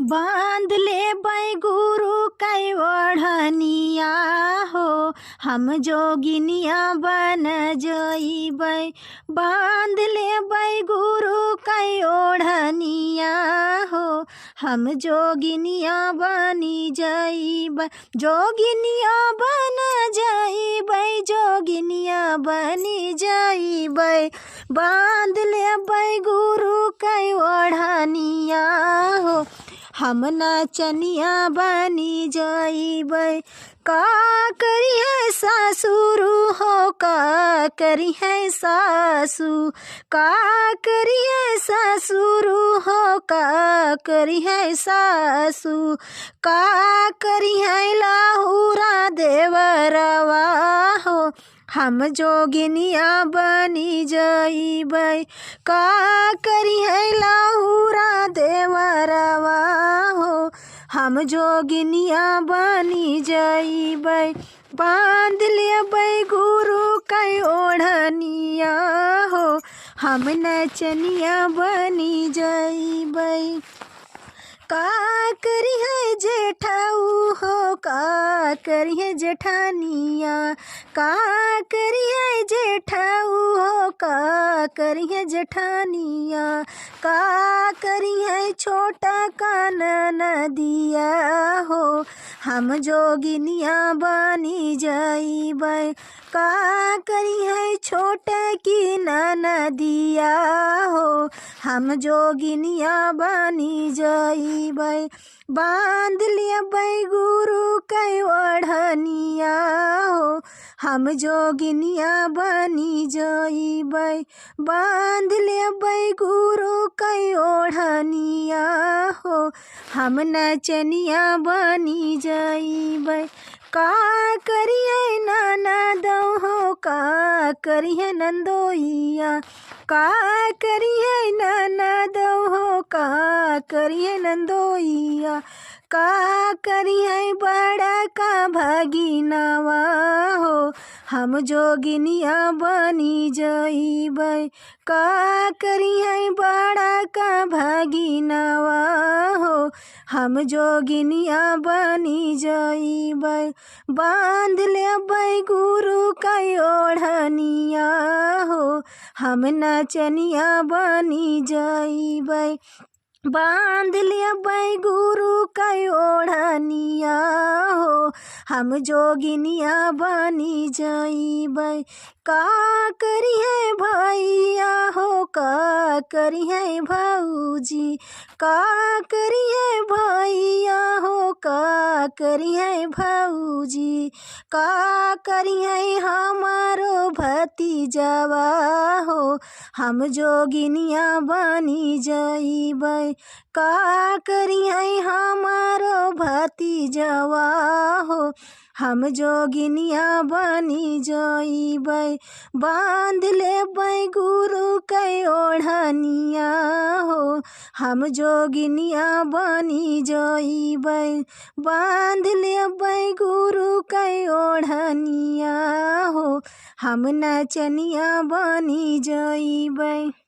बांध लेबै गुरु कै ओढ़निया हो, हम जोगिनिया बन जइबै। बांध लेबै गुरु कै ओढ़निया हो, हम जोगिनिया बनी जइबै। जोगिनिया बन जइबै, जोगिनिया बनी जइबै। बांध लेबै गुरु कै ओढ़निया हो, हम नचनिया बनी जइबै। का करी है सासुरु हो, का करी है सासु, का करी है सासुरु हो, का करी है सासु। का करी है लाहुरा देवरवा हो, हम जोगिनिया बनी जइबै। का करी है लाहुरा देवरवा हो, हम जोगिनिया बनी जइबै। बांध लेबै गुरु कै ओढ़निया हो, हम नचनिया बनी जइबै। का करी है जेठाऊ हो, का करी है जेठानिया, का करी है जेठाऊ हो, का करी है जेठानिया। का करी है छोटा कान नदिया हो, हम जोगिनिया बनी जइबै। का करी है छोटा की नदिया हो, हम जोगिनिया बनी जइबै। बांध लेबै गुरु कै ओढ़निया हो, हम जोगिनिया बनी जइबै। बांध लेबै गुरु कै ओढ़निया हो, हम नचनिया बनी जइबै। का करिए ननदो हो, का करिए नंदोइया, का करिए ननदो हो, का करिए नंदोइया। का करिए बड़ा का भगिनवा हो, हम जोगिनिया बनी जइबै। का करिए बड़ा का भगिनवा हो, हम जोगिनिया बनी जइबै। बांध लेबै गुरु कै ओढ़निया हो, हम नचनिया बनी जइबै। बांध लेबै गुरु कै ओढ़निया हो, हम जोगिनिया बनी जइबै। का करी है भैया हो, का करी है भौजी, का करी है भैया हो, का करी है भौजी। का करी है हमारो भतीजवा हो, हम जोगिनिया बनी जइबै। का करी है हमारो भतीजवा हो, हम जोगिनिया बनी जइबै। बांध लेबै गुरु कै ओढ़निया हो, हम जोगिनिया बनी जइबै। बांध लेबै गुरु कै ओढ़निया हो, हम नचनिया बनी जइबै।